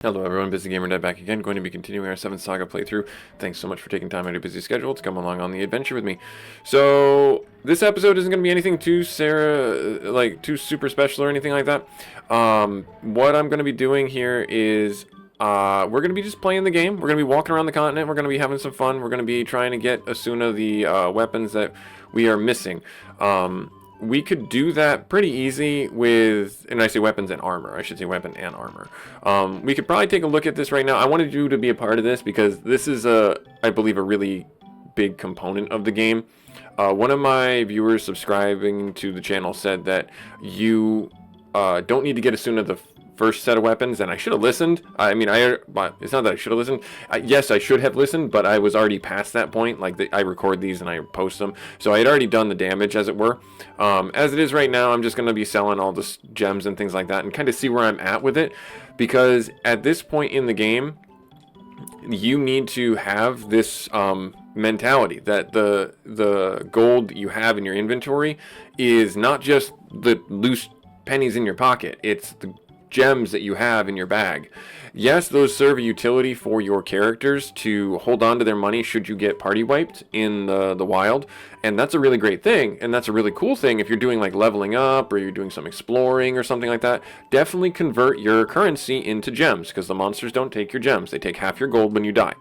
Hello everyone, busygamerdad back again, going to be continuing our 7th Saga playthrough. Thanks so much for taking time out of your busy schedule to come along on the adventure with me. So, this episode isn't going to be anything too too super special or anything like that. What I'm going to be doing here is, we're going to be just playing the game. We're going to be walking around the continent, we're going to be having some fun, we're going to be trying to get Asuna the weapons that we are missing. We could do that pretty easy with, and I say weapons and armor, I should say weapon and armor. We could probably take a look at this right now. I wanted you to be a part of this because this is I believe a really big component of the game. One of my viewers subscribing to the channel said that you don't need to get Asuna the first set of weapons, and I should have listened. I mean, but it's not that I should have listened. Yes, I should have listened, but I was already past that point. Like, I record these and I post them, so I had already done the damage, as it were. As it is right now, I'm just going to be selling all the gems and things like that and kind of see where I'm at with it, because at this point in the game, you need to have this mentality that the gold you have in your inventory is not just the loose pennies in your pocket. It's the gems that you have in your bag. Yes, those serve a utility for your characters to hold on to their money should you get party wiped in the wild, and that's a really great thing, and that's a really cool thing if you're doing like leveling up or you're doing some exploring or something like that. Definitely convert your currency into gems, because the monsters don't take your gems. They take half your gold when you die.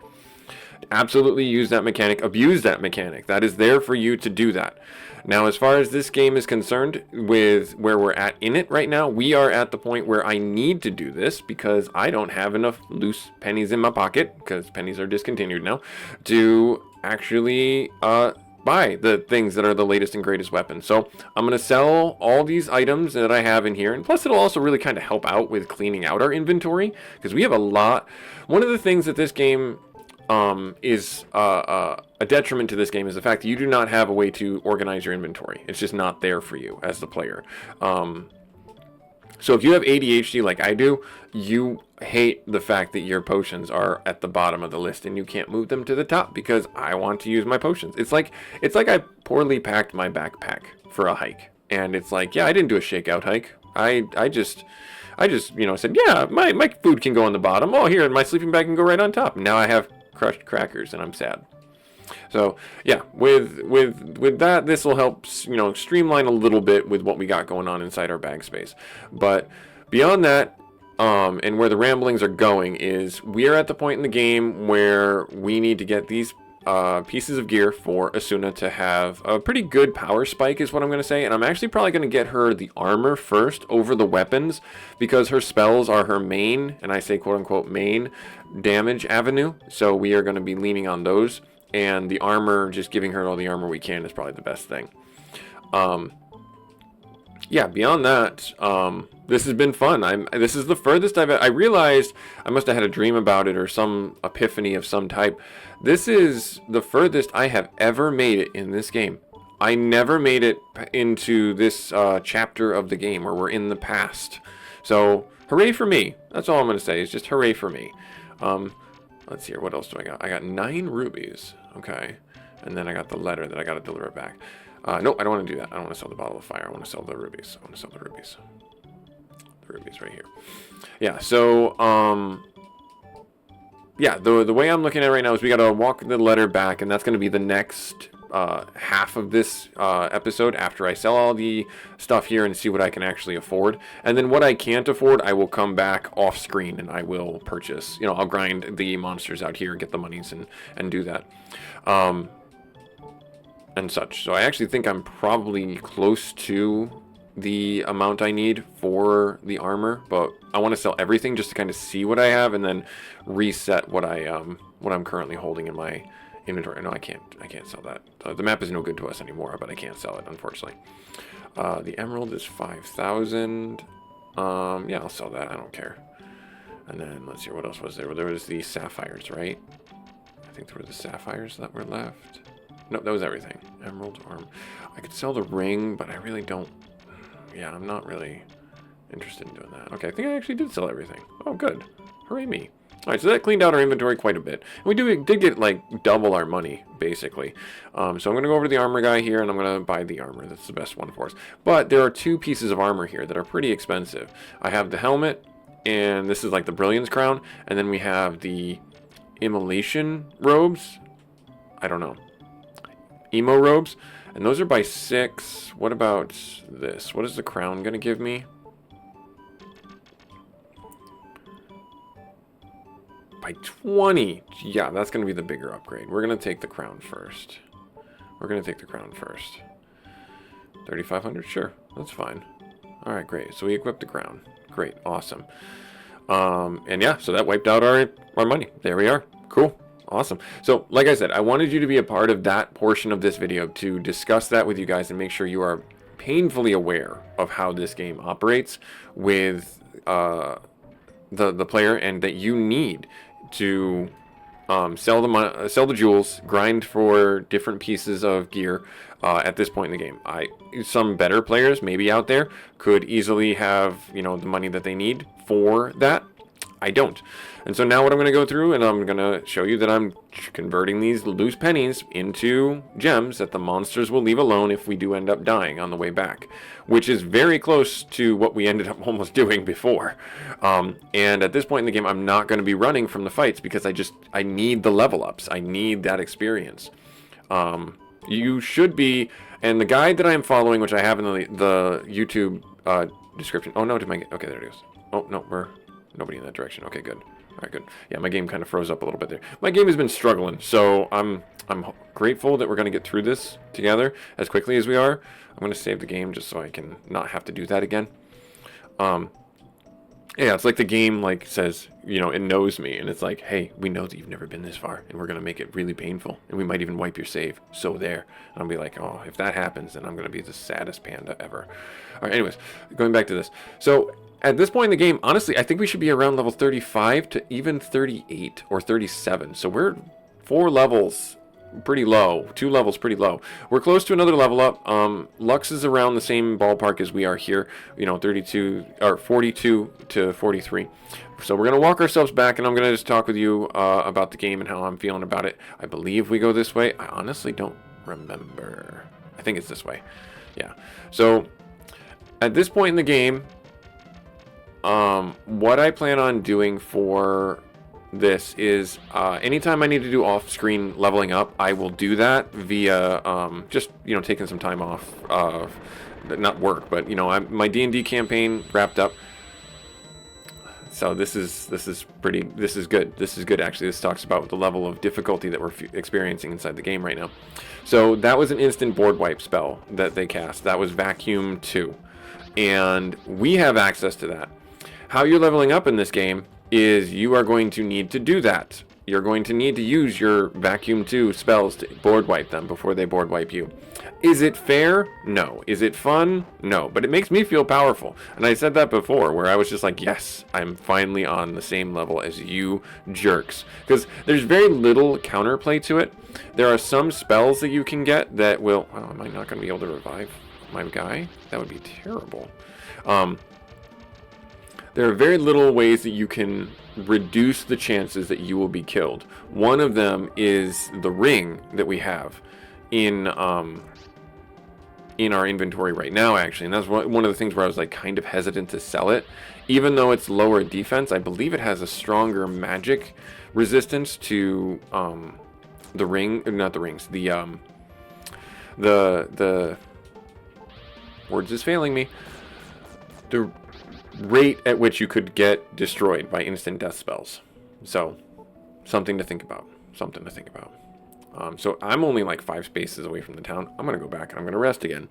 Absolutely use that mechanic, abuse that mechanic. That is there for you to do that. Now, as far as this game is concerned, with where we're at in it right now, we are at the point where I need to do this because I don't have enough loose pennies in my pocket, because pennies are discontinued now, to actually buy the things that are the latest and greatest weapons. So I'm going to sell all these items that I have in here, and plus it'll also really kind of help out with cleaning out our inventory, because we have a lot. One of the things that this game is a detriment to this game is the fact that you do not have a way to organize your inventory. It's just not there for you as the player. So if you have ADHD like I do, you hate the fact that your potions are at the bottom of the list and you can't move them to the top because I want to use my potions. It's like I poorly packed my backpack for a hike, and it's like, yeah, I didn't do a shakeout hike. I just said, yeah, my food can go on the bottom. Oh, here, my sleeping bag can go right on top. Now I have crushed crackers and I'm sad. So yeah, with that, this will help streamline a little bit with what we got going on inside our bag space. But beyond that, and where the ramblings are going is, we are at the point in the game where we need to get these pieces of gear for Asuna to have a pretty good power spike, is what I'm going to say. And I'm actually probably going to get her the armor first over the weapons, because her spells are her main, and I say quote unquote main, damage avenue. So we are going to be leaning on those, and the armor, just giving her all the armor we can, is probably the best thing. Yeah, beyond that, this has been fun. This is the furthest I realized I must have had a dream about it or some epiphany of some type. This is the furthest I have ever made it in this game. I never made it into this chapter of the game where we're in the past. So, hooray for me. That's all I'm going to say, is just hooray for me. Let's see here, what else do I got? I got 9 rubies. Okay. And then I got the letter that I got to deliver back. Nope, I don't want to do that. I don't want to sell the bottle of fire. I want to sell the rubies. The rubies right here. Yeah, so, yeah, the way I'm looking at it right now is we got to walk the letter back, and that's going to be the next half of this episode, after I sell all the stuff here and see what I can actually afford. And then what I can't afford, I will come back off screen and I will purchase. I'll grind the monsters out here and get the monies and do that. And such. So I actually think I'm probably close to the amount I need for the armor, but I want to sell everything just to kind of see what I have and then reset what I'm currently holding in my inventory. No, I can't sell that. The map is no good to us anymore, but I can't sell it, unfortunately. The emerald is 5,000. Yeah, I'll sell that. I don't care. And then let's see, what else was there? There was the sapphires, right? I think there were the sapphires that were left. Nope, that was everything. Emerald arm. I could sell the ring, but I really don't. Yeah, I'm not really interested in doing that. Okay, I think I actually did sell everything. Oh, good. Hooray me. Alright, so that cleaned out our inventory quite a bit. And we did get, like, double our money, basically. So I'm going to go over to the armor guy here, and I'm going to buy the armor. That's the best one for us. But there are 2 pieces of armor here that are pretty expensive. I have the helmet, and this is like the Brilliance Crown, and then we have the Immolation robes. I don't know. Emo robes, and those are by 6. What about this? What is the crown gonna give me? By 20. Yeah, that's gonna be the bigger upgrade. We're gonna take the crown first. 3,500, sure, that's fine. All right, great. So we equipped the crown. Great, awesome. And yeah, so that wiped out our money. There we are. Cool. Awesome. So like I said, I wanted you to be a part of that portion of this video to discuss that with you guys and make sure you are painfully aware of how this game operates with the player, and that you need to sell the jewels, grind for different pieces of gear at this point in the game. Some better players maybe out there could easily have, you know, the money that they need for that. I don't. And so now what I'm going to go through, and I'm going to show you that I'm converting these loose pennies into gems that the monsters will leave alone if we do end up dying on the way back, which is very close to what we ended up almost doing before. And at this point in the game, I'm not going to be running from the fights because I need the level ups. I need that experience. You should be, and the guide that I'm following, which I have in the YouTube description. Oh no, okay, there it is. Oh no, we're nobody in that direction. Okay, good. All right, good. Yeah, my game kind of froze up a little bit there. My game has been struggling, so I'm grateful that we're going to get through this together as quickly as we are. I'm going to save the game just so I can not have to do that again. Yeah, it's like the game like says, you know, it knows me, and it's like, hey, we know that you've never been this far, and we're going to make it really painful, and we might even wipe your save. So there. And I'll be like, oh, if that happens, then I'm going to be the saddest panda ever. All right, anyways, going back to this. So at this point in the game, honestly, I think we should be around level 35 to even 38 or 37. So we're 4 levels pretty low, 2 levels pretty low. We're close to another level up. Lux is around the same ballpark as we are here, you know, 32 or 42 to 43. So we're going to walk ourselves back, and I'm going to just talk with you about the game and how I'm feeling about it. I believe we go this way. I honestly don't remember. I think it's this way. Yeah. So at this point in the game, what I plan on doing for this is anytime I need to do off-screen leveling up, I will do that via just, you know, taking some time off, not work, but, you know, my D&D campaign wrapped up. So this is good. This is good, actually. This talks about the level of difficulty that we're experiencing inside the game right now. So that was an instant board wipe spell that they cast. That was Vacuum 2, and we have access to that. How you're leveling up in this game is you are going to need to do that. You're going to need to use your Vacuum 2 spells to board wipe them before they board wipe you. Is it fair? No. Is it fun? No. But it makes me feel powerful. And I said that before, where I was just like, yes, I'm finally on the same level as you jerks. Because there's very little counterplay to it. There are some spells that you can get that will... Oh, am I not going to be able to revive my guy? That would be terrible. There are very little ways that you can reduce the chances that you will be killed. One of them is the ring that we have in our inventory right now, actually. And that's one of the things where I was like kind of hesitant to sell it. Even though it's lower defense, I believe it has a stronger magic resistance to the ring, not the rings, the words is failing me. The rate at which you could get destroyed by instant death spells. So something to think about. So I'm only like 5 spaces away from the town. I'm gonna go back and I'm gonna rest again.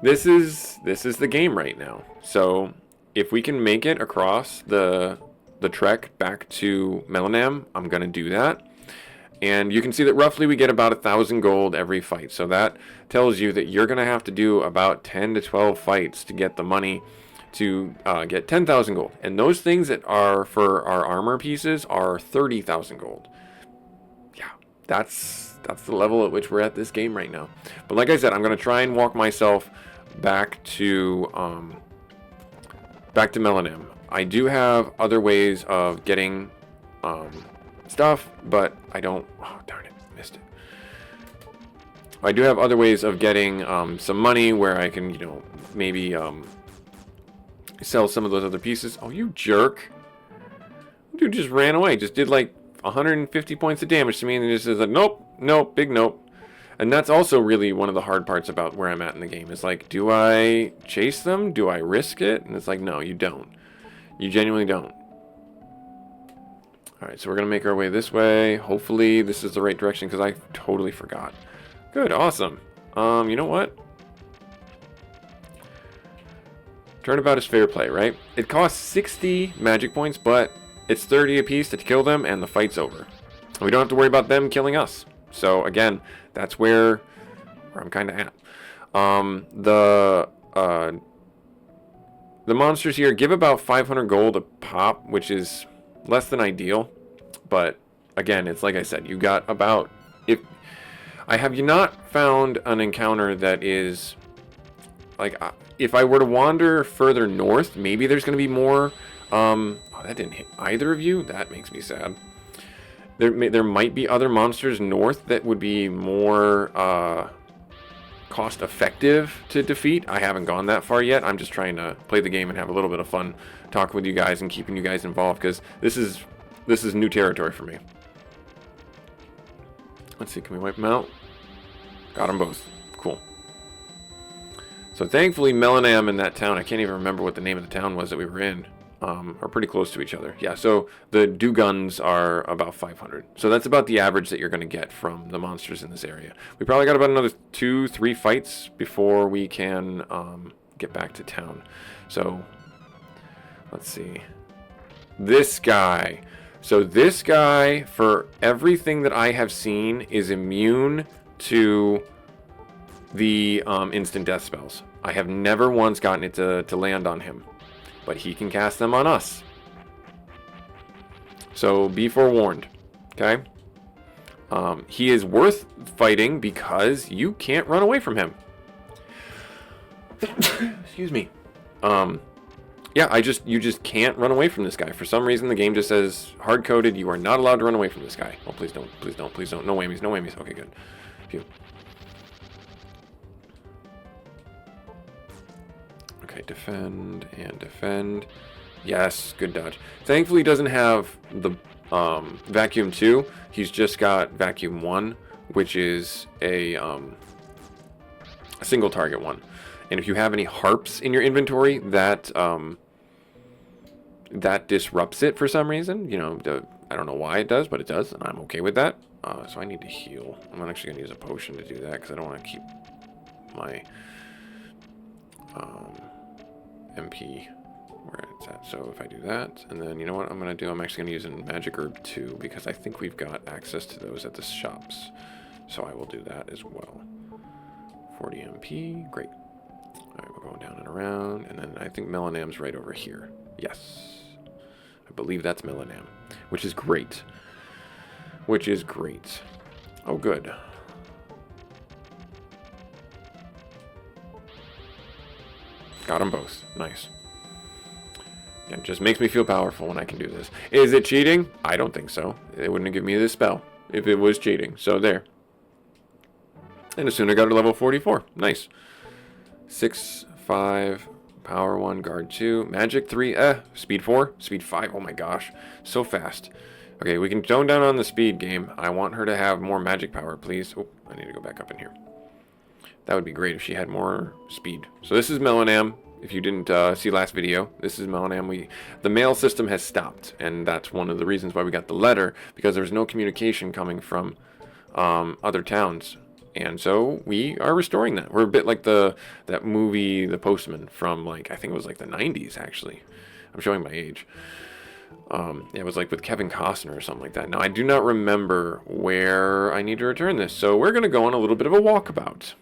This is the game right now. So if we can make it across the trek back to Melanam, I'm gonna do that. And you can see that roughly we get about 1,000 gold every fight. So that tells you that you're gonna have to do about 10 to 12 fights to get the money to get 10,000 gold. And those things that are for our armor pieces are 30,000 gold. Yeah, that's the level at which we're at this game right now. But like I said, I'm going to try and walk myself back to Melanam. I do have other ways of getting stuff, but I don't... Oh, darn it, missed it. I do have other ways of getting some money where I can, you know, maybe... sell some of those other pieces. Oh, you jerk. Dude just ran away. Just did like 150 points of damage to me, and then just says, like, nope, nope, big nope. And that's also really one of the hard parts about where I'm at in the game. Is like, do I chase them? Do I risk it? And it's like, no, you don't. You genuinely don't. Alright, so we're going to make our way this way. Hopefully this is the right direction, because I totally forgot. Good, awesome. You know what? Turnabout is fair play, right? It costs 60 magic points, but it's 30 apiece to kill them, and the fight's over. We don't have to worry about them killing us. So, again, that's where I'm kind of at. The monsters here give about 500 gold a pop, which is less than ideal. But, again, it's like I said, you got about... Have you not found an encounter that is... Like, if I were to wander further north, maybe there's going to be more... Oh, that didn't hit either of you? That makes me sad. There might be other monsters north that would be more cost effective to defeat. I haven't gone that far yet. I'm just trying to play the game and have a little bit of fun talking with you guys and keeping you guys involved, because this is new territory for me. Let's see, can we wipe them out? Got them both. Cool. So thankfully Melanam and that town, I can't even remember what the name of the town was that we were in, are pretty close to each other. Yeah, so the Duguns are about 500. So that's about the average that you're going to get from the monsters in this area. We probably got about another 2-3 fights before we can get back to town. So let's see. This guy. So this guy, for everything that I have seen, is immune to the instant death spells. I have never once gotten it to land on him. But he can cast them on us. So be forewarned. Okay? He is worth fighting because you can't run away from him. Excuse me. Yeah, you just can't run away from this guy. For some reason, the game just says, hard-coded, you are not allowed to run away from this guy. Oh, please don't, please don't, please don't. No whammies, no whammies. Okay, good. Phew. Okay, defend and defend. Yes, good dodge. Thankfully, he doesn't have the vacuum 2. He's just got vacuum 1, which is a single target one. And if you have any harps in your inventory, that disrupts it for some reason. You know, I don't know why it does, but it does, and I'm okay with that. So I need to heal. I'm actually going to use a potion to do that because I don't want to keep my MP where it's at. So if I do that, and then you know what I'm going to do? I'm actually going to use a magic herb 2 because I think we've got access to those at the shops. So I will do that as well. 40 MP, great. Alright, we're going down and around, and then I think Melanam's right over here. Yes. I believe that's Melanam, which is great. Which is great. Oh, good. Got them both. Nice. It just makes me feel powerful when I can do this. Is it cheating? I don't think so. It wouldn't have given me this spell if it was cheating. So there. And as soon as I got to level 44. Nice. 6, 5, power 1, guard 2, magic 3, speed 4, speed 5. Oh my gosh. So fast. Okay, we can tone down on the speed game. I want her to have more magic power, please. Oh, I need to go back up in here. That would be great if she had more speed. So this is Melanam. If you didn't see last video, this is Melanam. The mail system has stopped, and that's one of the reasons why we got the letter, because there's no communication coming from other towns. And so we are restoring that. We're a bit like that movie, The Postman, from like, I think it was like the 90s, actually. I'm showing my age. It was like with Kevin Costner or something like that. Now, I do not remember where I need to return this, so we're going to go on a little bit of a walkabout.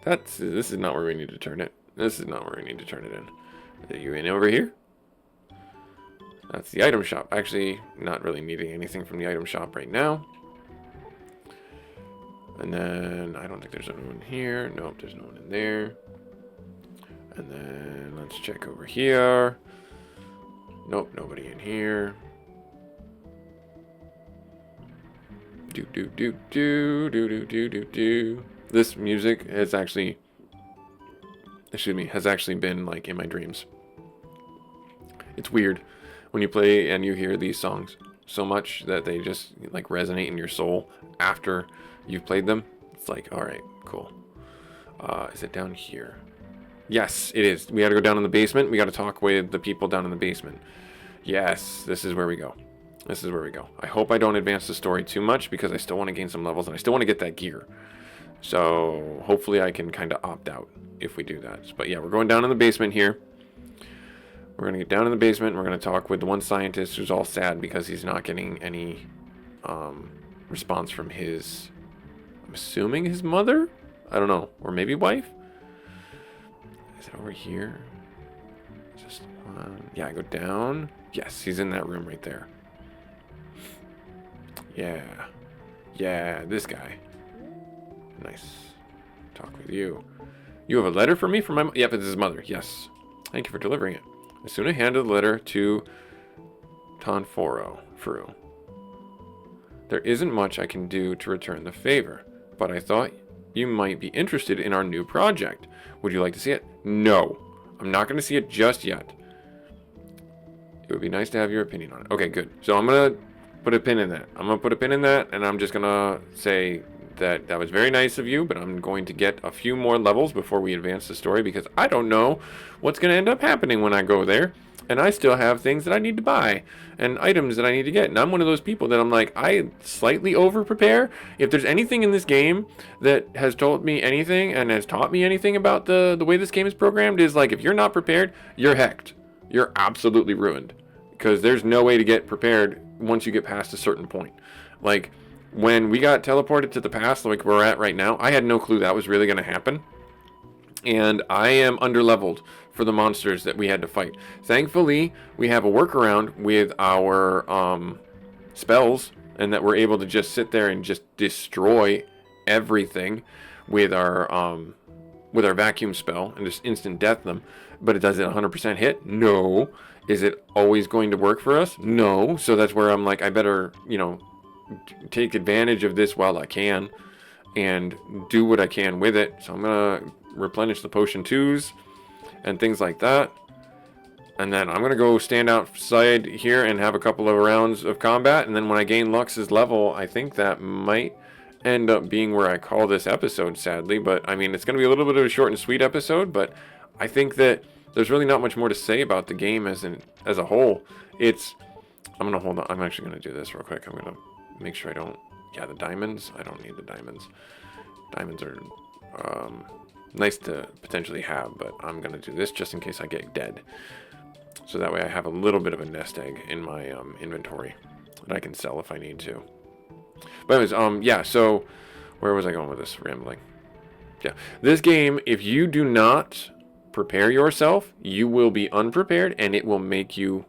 This is not where we need to turn it. This is not where we need to turn it in. Are you in over here? That's the item shop. Actually, not really needing anything from the item shop right now. And then, I don't think there's anyone here. Nope, there's no one in there. And then, let's check over here. Nope, nobody in here. Do do do do do do do do do. This music has actually, has actually been like in my dreams. It's weird. when you play and you hear these songs so much that they just like resonate in your soul after you've played them. It's like, all right, cool. Is it down here? Yes, it is. We got to go down in the basement. We got to talk with the people down in the basement. Yes, this is where we go. This is where we go. I hope I don't advance the story too much because I still want to gain some levels and I still want to get that gear. So hopefully I can kind of opt out if we do that. But yeah, we're going down in the basement here. We're going to get down in the basement. We're going to talk with the one scientist who's all sad because he's not getting any response from his, I'm assuming his mother? I don't know. Or maybe wife? Is it over here? Just yeah, I go down. Yes, he's in that room right there. Yeah. Yeah, this guy. Nice. Talk with you. You have a letter for me from my... Yep, it's his mother. Yes. Thank you for delivering it. I soon handed the letter to Tonforo. There isn't much I can do to return the favor, but I thought you might be interested in our new project. Would you like to see it? No. I'm not going to see it just yet. It would be nice to have your opinion on it. Okay, good. So I'm going to put a pin in that. I'm going to put a pin in that, and I'm just going to say that that was very nice of you, but I'm going to get a few more levels before we advance the story because I don't know what's going to end up happening when I go there. And I still have things that I need to buy and items that I need to get. And I'm one of those people that I'm like, I slightly over-prepare. If there's anything in this game that has told me anything and has taught me anything about the way this game is programmed is like, if you're not prepared, you're hecked. You're absolutely ruined. Because there's no way to get prepared once you get past a certain point. Like, when we got teleported to the past, like we're at right now, I had no clue that was really going to happen. And I am underleveled for the monsters that we had to fight. Thankfully, we have a workaround with our spells, and that we're able to just sit there and just destroy everything with our vacuum spell and just instant death them. But it does it 100% hit? No. Is it always going to work for us? No. So that's where I'm like, I better, take advantage of this while I can and do what I can with it. So I'm gonna replenish the potion 2s and things like that, and then I'm gonna go stand outside here and have a couple of rounds of combat, and then when I gain Lux's level, I think that might end up being where I call this episode, sadly. But I mean, it's gonna be a little bit of a short and sweet episode, but I think that there's really not much more to say about the game as a whole. I'm gonna hold on. I'm actually gonna do this real quick. I'm gonna make sure I don't... Yeah, the diamonds. I don't need the diamonds. Diamonds are nice to potentially have, but I'm going to do this just in case I get dead. So that way I have a little bit of a nest egg in my inventory that I can sell if I need to. But anyways, yeah, so where was I going with this rambling? Yeah, this game, if you do not prepare yourself, you will be unprepared, and it will make you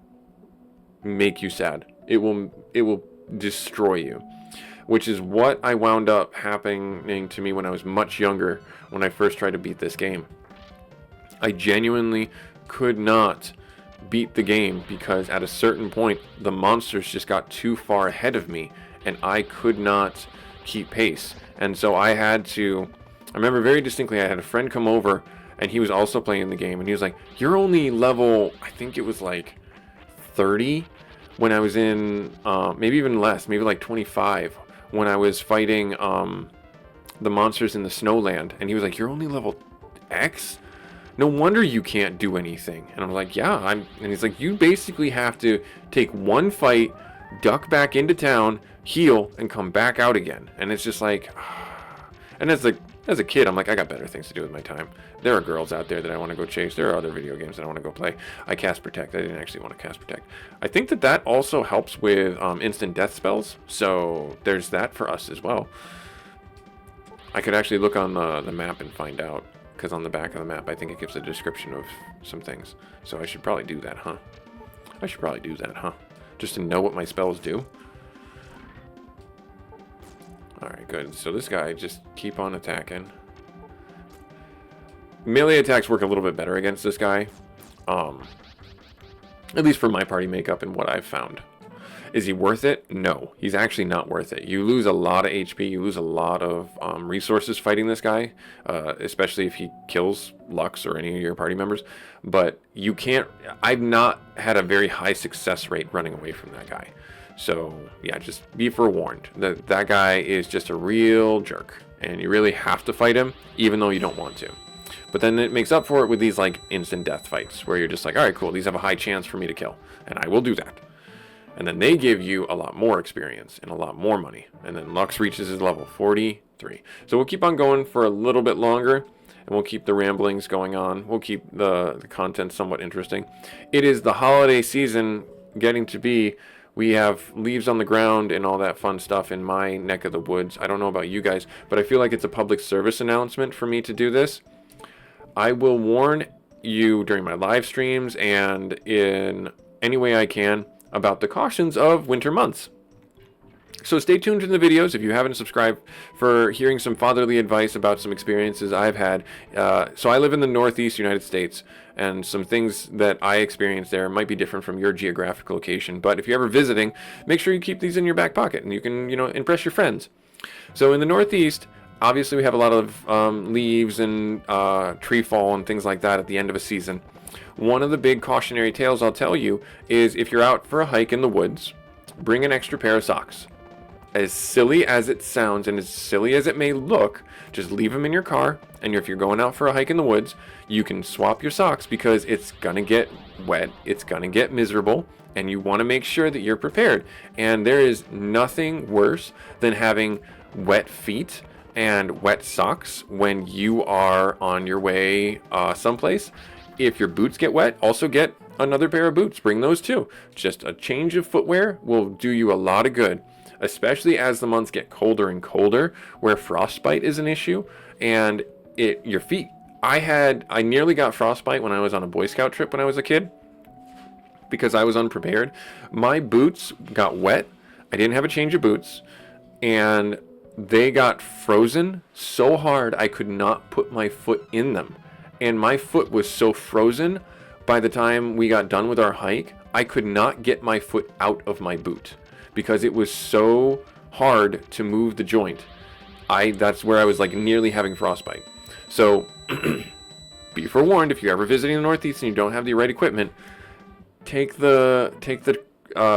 sad. It will destroy you, which is what I wound up happening to me when I was much younger, when I first tried to beat this game. I genuinely could not beat the game because at a certain point the monsters just got too far ahead of me and I could not keep pace. And so I remember very distinctly, I had a friend come over and he was also playing the game, and he was like, you're only level, I think it was like 30 when I was in, maybe even less, maybe like 25, when I was fighting the monsters in the Snowland. And he was like, you're only level X? No wonder you can't do anything. And I'm like, yeah, and he's like, you basically have to take one fight, duck back into town, heal, and come back out again. And it's just like, and as a kid, I'm like, I got better things to do with my time. There are girls out there that I want to go chase. There are other video games that I want to go play. I cast Protect. I didn't actually want to cast Protect. I think that also helps with instant death spells. So there's that for us as well. I could actually look on the map and find out. Because on the back of the map, I think it gives a description of some things. So I should probably do that, huh? Just to know what my spells do. Alright, good. So this guy, just keep on attacking. Melee attacks work a little bit better against this guy. At least for my party makeup and what I've found. Is he worth it? No, he's actually not worth it. You lose a lot of HP, you lose a lot of resources fighting this guy, especially if he kills Lux or any of your party members. But you can't, I've not had a very high success rate running away from that guy. So yeah, just be forewarned that that guy is just a real jerk, and you really have to fight him even though you don't want to. But then it makes up for it with these like instant death fights where you're just like, all right, cool, these have a high chance for me to kill, and I will do that. And then they give you a lot more experience and a lot more money. And then Lux reaches his level 43. So we'll keep on going for a little bit longer, and we'll keep the ramblings going on. We'll keep the content somewhat interesting. It is the holiday season getting to be. We have leaves on the ground and all that fun stuff in my neck of the woods. I don't know about you guys, but I feel like it's a public service announcement for me to do this. I will warn you during my live streams and in any way I can about the cautions of winter months. So stay tuned to the videos if you haven't subscribed for hearing some fatherly advice about some experiences I've had. So I live in the Northeast United States, and some things that I experienced there might be different from your geographic location. But if you're ever visiting, make sure you keep these in your back pocket and you can, impress your friends. So in the Northeast, obviously we have a lot of leaves and tree fall and things like that at the end of a season. One of the big cautionary tales I'll tell you is if you're out for a hike in the woods, bring an extra pair of socks. As silly as it sounds and as silly as it may look, just leave them in your car, and if you're going out for a hike in the woods, you can swap your socks because it's gonna get wet, it's gonna get miserable, and you want to make sure that you're prepared. And there is nothing worse than having wet feet and wet socks when you are on your way someplace. If your boots get wet, also get another pair of boots. Bring those too. Just a change of footwear will do you a lot of good, especially as the months get colder and colder, where frostbite is an issue. And your feet. I nearly got frostbite when I was on a Boy Scout trip when I was a kid because I was unprepared. My boots got wet. I didn't have a change of boots, and they got frozen so hard I could not put my foot in them. And my foot was so frozen by the time we got done with our hike, I could not get my foot out of my boot because it was so hard to move the joint. That's where I was like nearly having frostbite. So be forewarned, if you're ever visiting the Northeast and you don't have the right equipment, take the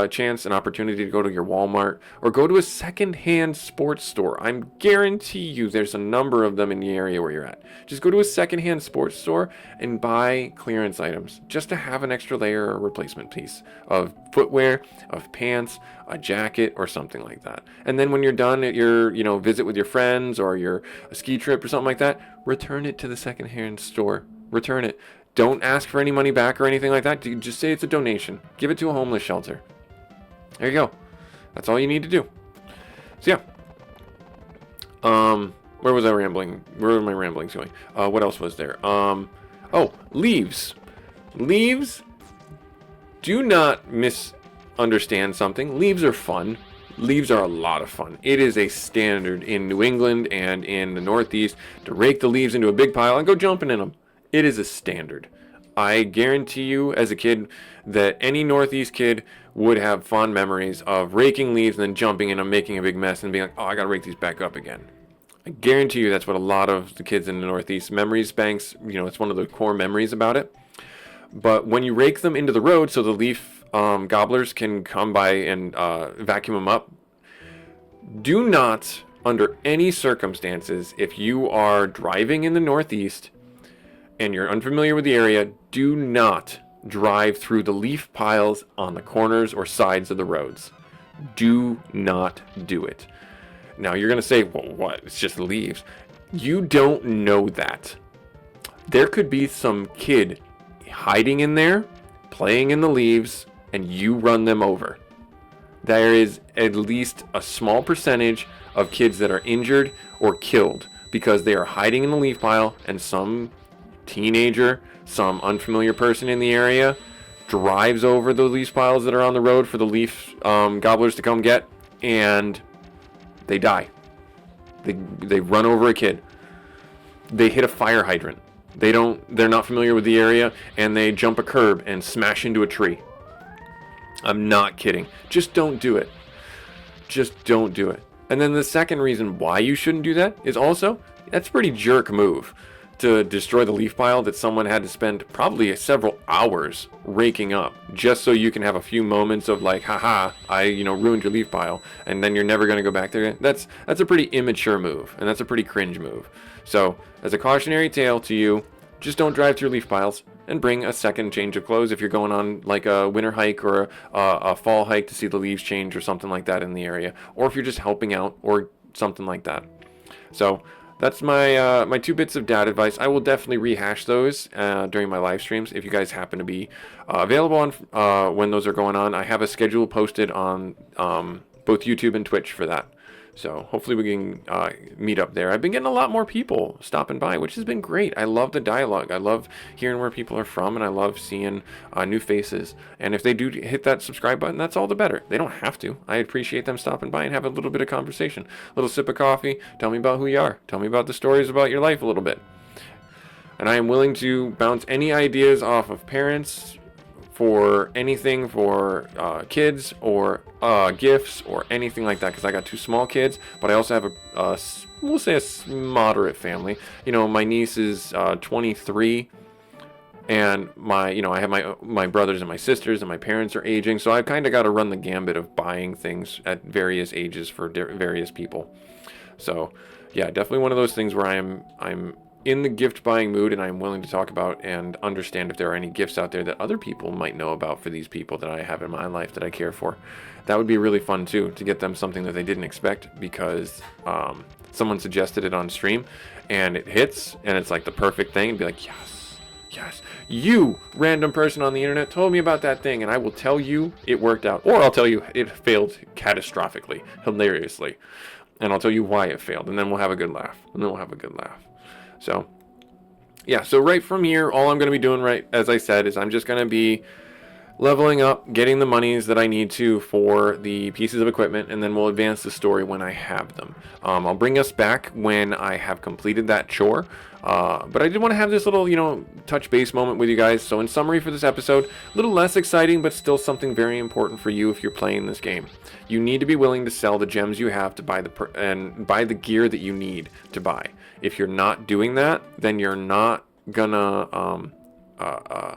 chance and opportunity to go to your Walmart or go to a secondhand sports store. I'm guarantee you there's a number of them in the area where you're at. Just go to a secondhand sports store and buy clearance items just to have an extra layer or replacement piece of footwear, of pants, a jacket, or something like that. And then when you're done at your visit with your friends or your ski trip or something like that, return it to the secondhand store. Return it. Don't ask for any money back or anything like that. Just say it's a donation. Give it to a homeless shelter. There you go. That's all you need to do. So yeah. Where was I rambling? Where were my ramblings going? What else was there? Oh, leaves. Leaves. Do not misunderstand something. Leaves are fun. Leaves are a lot of fun. It is a standard in New England and in the Northeast to rake the leaves into a big pile and go jumping in them. It is a standard. I guarantee you as a kid that any Northeast kid would have fond memories of raking leaves and then jumping in them, making a big mess and being like, oh, I gotta rake these back up again. I guarantee you that's what a lot of the kids in the Northeast memories banks, it's one of the core memories about it. But when you rake them into the road so the leaf gobblers can come by and vacuum them up, do not, under any circumstances, if you are driving in the Northeast and you're unfamiliar with the area, do not drive through the leaf piles on the corners or sides of the roads. Do not do it. Now you're going to say, well, what? It's just leaves. You don't know that. There could be some kid hiding in there, playing in the leaves, and you run them over. There is at least a small percentage of kids that are injured or killed because they are hiding in the leaf pile and some teenager, some unfamiliar person in the area drives over the leaf piles that are on the road for the leaf gobblers to come get, and they die. They run over a kid. They hit a fire hydrant. They're not familiar with the area, and they jump a curb and smash into a tree. I'm not kidding. Just don't do it. Just don't do it. And then the second reason why you shouldn't do that is also, that's a pretty jerk move to destroy the leaf pile that someone had to spend probably several hours raking up just so you can have a few moments of like, haha, I ruined your leaf pile, and then you're never going to go back there. That's a pretty immature move, and that's a pretty cringe move. So as a cautionary tale to you, just don't drive through leaf piles, and bring a second change of clothes if you're going on like a winter hike or a fall hike to see the leaves change or something like that in the area, or if you're just helping out or something like that. So that's my my 2 bits of dad advice. I will definitely rehash those during my live streams if you guys happen to be available on when those are going on. I have a schedule posted on both YouTube and Twitch for that. So hopefully we can meet up there. I've been getting a lot more people stopping by, which has been great. I love the dialogue. I love hearing where people are from, and I love seeing new faces. And if they do hit that subscribe button, that's all the better. They don't have to. I appreciate them stopping by and have a little bit of conversation. A little sip of coffee. Tell me about who you are. Tell me about the stories about your life a little bit. And I am willing to bounce any ideas off of parents, for anything for kids or gifts or anything like that, because I got 2 small kids, but I also have we'll say a moderate family. My niece is 23, and I have my brothers and my sisters, and my parents are aging, so I've kind of got to run the gambit of buying things at various ages for various people. So yeah, definitely one of those things where I'm in the gift buying mood, and I'm willing to talk about and understand if there are any gifts out there that other people might know about for these people that I have in my life that I care for. That would be really fun too, to get them something that they didn't expect because someone suggested it on stream and it hits and it's like the perfect thing, and be like, yes, you random person on the internet told me about that thing, and I will tell you it worked out, or I'll tell you it failed catastrophically, hilariously, and I'll tell you why it failed, and then we'll have a good laugh. So, yeah, so right from here, all I'm going to be doing, right, as I said, is I'm just going to be leveling up, getting the monies that I need to for the pieces of equipment, and then we'll advance the story when I have them. I'll bring us back when I have completed that chore, but I did want to have this little, touch base moment with you guys. So in summary for this episode, a little less exciting, but still something very important for you if you're playing this game. You need to be willing to sell the gems you have to buy buy the gear that you need to buy. If you're not doing that, then you're not gonna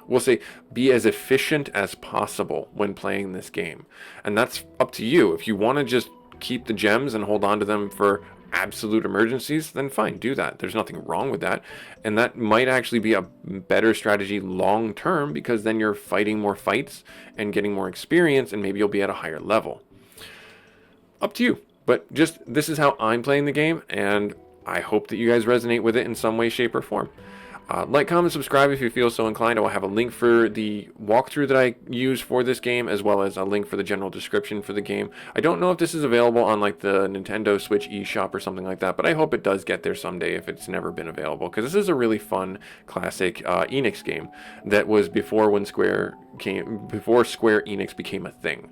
we'll say be as efficient as possible when playing this game, and that's up to you. If you want to just keep the gems and hold on to them for absolute emergencies, then fine, do that. There's nothing wrong with that, and that might actually be a better strategy long term, because then you're fighting more fights and getting more experience, and maybe you'll be at a higher level. Up to you, but just this is how I'm playing the game, and I hope that you guys resonate with it in some way, shape, or form. Like, comment, subscribe if you feel so inclined. I will have a link for the walkthrough that I use for this game, as well as a link for the general description for the game. I don't know if this is available on like the Nintendo Switch eShop or something like that, but I hope it does get there someday if it's never been available, because this is a really fun classic Enix game that was before Square-enix became a thing.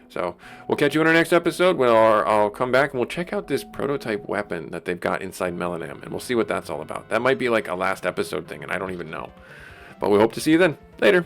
So we'll catch you in our next episode where I'll come back and we'll check out this prototype weapon that they've got inside Melanam, and we'll see what that's all about. That might be like a last episode thing, and I don't even know. But we hope to see you then. Later.